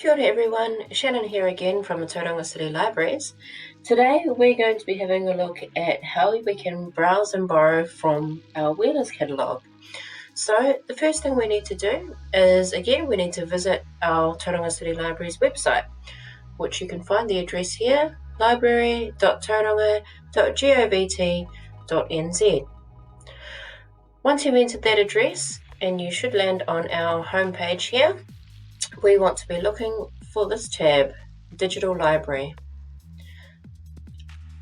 Kia ora everyone, Shannon here again from the Tauranga City Libraries. Today we're going to be having a look at how we can browse and borrow from our Wheelers catalogue. So the first thing we need to do is, again, we need to visit our Tauranga City Libraries website, which you can find the address here, library.tauranga.govt.nz. Once you've entered that address, and you should land on our homepage here, we want to be looking for this tab, Digital Library.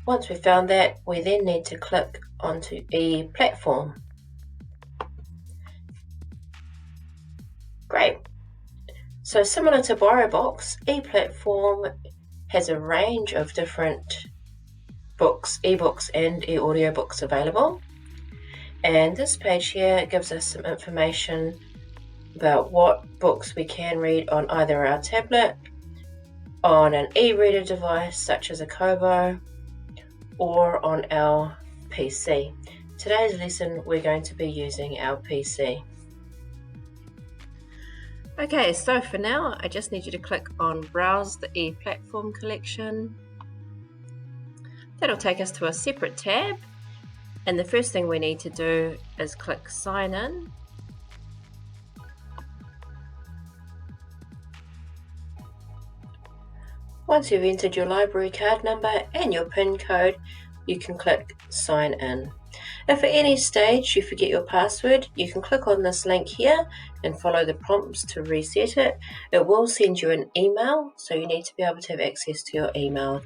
Once we've found that, we then need to click onto ePlatform. Great. So similar to BorrowBox, ePlatform has a range of different books, ebooks and e-audiobooks available. And this page here gives us some information about what books we can read on either our tablet, on an e-reader device such as a Kobo, or on our PC. Today's lesson we're going to be using our PC. Okay, so for now I just need you to click on Browse the ePlatform collection. That'll take us to a separate tab, and the first thing we need to do is click Sign In. Once you've entered your library card number and your PIN code, you can click Sign In. If at any stage you forget your password, you can click on this link here and follow the prompts to reset it. It will send you an email, so you need to be able to have access to your email.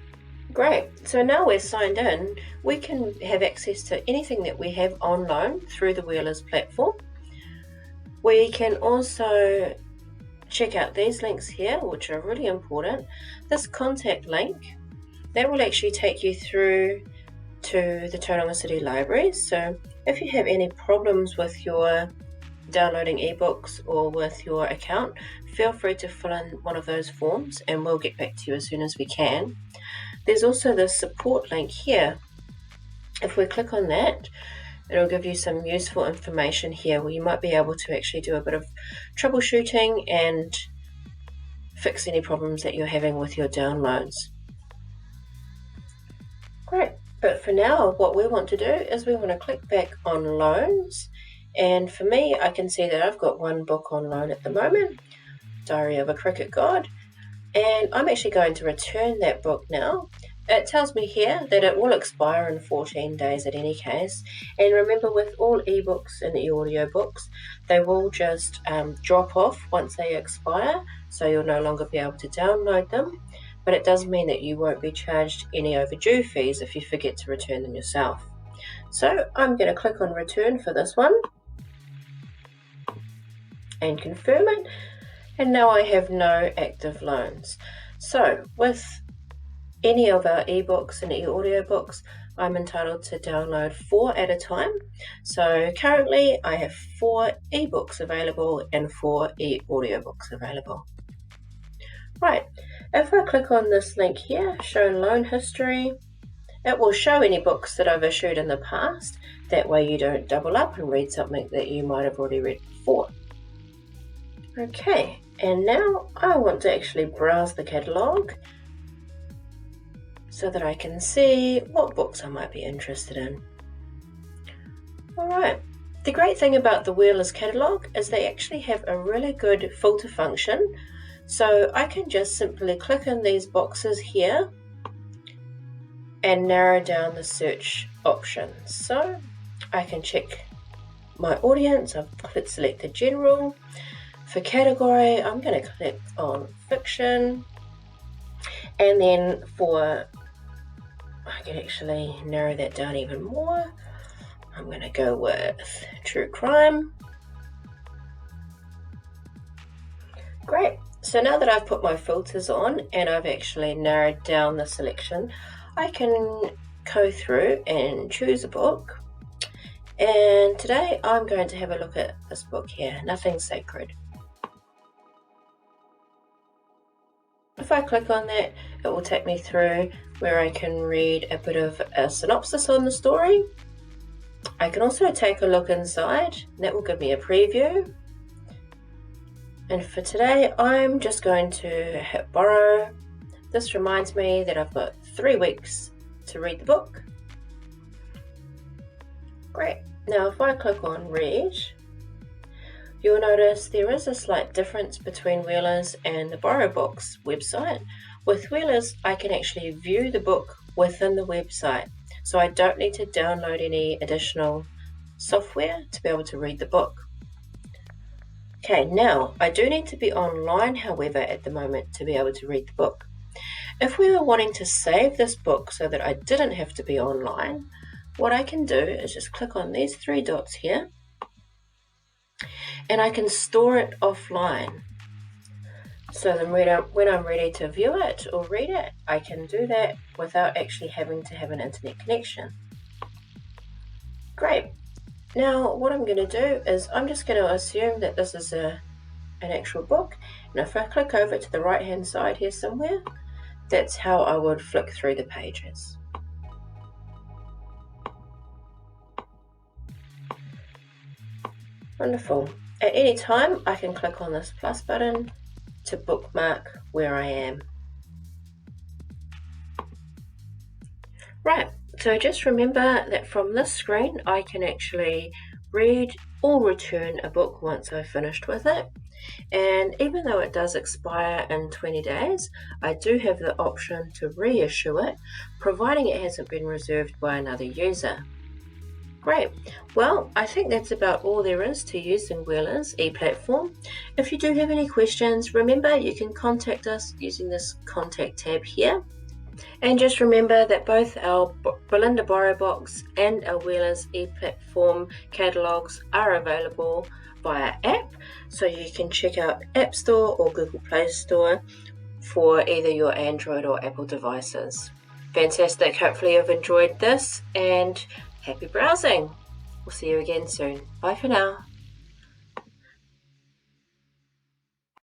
Great, so now we're signed in, we can have access to anything that we have on loan through the Wheelers platform. We can also check out these links here, which are really important. This contact link, that will actually take you through to the Tauranga City Libraries. So if you have any problems with your downloading ebooks or with your account, feel free to fill in one of those forms and we'll get back to you as soon as we can. There's also the support link here. If we click on that, it'll give you some useful information here where you might be able to actually do a bit of troubleshooting and fix any problems that you're having with your downloads. Great, but for now what we want to do is we want to click back on loans, and for me I can see that I've got one book on loan at the moment, Diary of a Cricket God, and I'm actually going to return that book now. It tells me here that it will expire in 14 days at any case, and remember, with all ebooks and e-audiobooks, they will just drop off once they expire, so you'll no longer be able to download them, but it does mean that you won't be charged any overdue fees if you forget to return them yourself. So I'm going to click on return for this one and confirm it, and now I have no active loans. So with any of our ebooks and e-audiobooks, I'm entitled to download 4 at a time. So currently I have 4 ebooks available and 4 e-audiobooks available. Right, if I click on this link here, show loan history, it will show any books that I've issued in the past. That way you don't double up and read something that you might have already read before. Okay, and now I want to actually browse the catalogue so that I can see what books I might be interested in. Alright, the great thing about the Wheelers catalogue is they actually have a really good filter function, so I can just simply click in these boxes here and narrow down the search options. So I can check my audience, I've selected general. For category, I'm going to click on fiction, and then I can actually narrow that down even more. I'm going to go with true crime. Great. So now that I've put my filters on and I've actually narrowed down the selection, I can go through and choose a book. And today I'm going to have a look at this book here, Nothing Sacred. If I click on that, it will take me through where I can read a bit of a synopsis on the story. I can also take a look inside, and that will give me a preview. And for today, I'm just going to hit borrow. This reminds me that I've got 3 weeks to read the book. Great. Now if I click on read, you'll notice there is a slight difference between Wheelers and the Borrow Books website. With Wheelers, I can actually view the book within the website, so I don't need to download any additional software to be able to read the book. Okay, now I do need to be online, however, at the moment to be able to read the book. If we were wanting to save this book so that I didn't have to be online, what I can do is just click on these 3 dots here, and I can store it offline. So then when I'm ready to view it or read it, I can do that without actually having to have an internet connection. Great. Now what I'm going to do is I'm just going to assume that this is an actual book, and if I click over to the right hand side here somewhere, that's how I would flick through the pages. Wonderful. At any time I can click on this plus button to bookmark where I am. Right, so just remember that from this screen I can actually read or return a book once I've finished with it. And even though it does expire in 20 days, I do have the option to reissue it, providing it hasn't been reserved by another user. Great. Well, I think that's about all there is to using Wheelers ePlatform. If you do have any questions, remember you can contact us using this contact tab here. And just remember that both our Belinda Borrow Box and our Wheelers ePlatform catalogues are available via app, so you can check out App Store or Google Play Store for either your Android or Apple devices. Fantastic. Hopefully you've enjoyed this, and happy browsing. We'll see you again soon. Bye for now.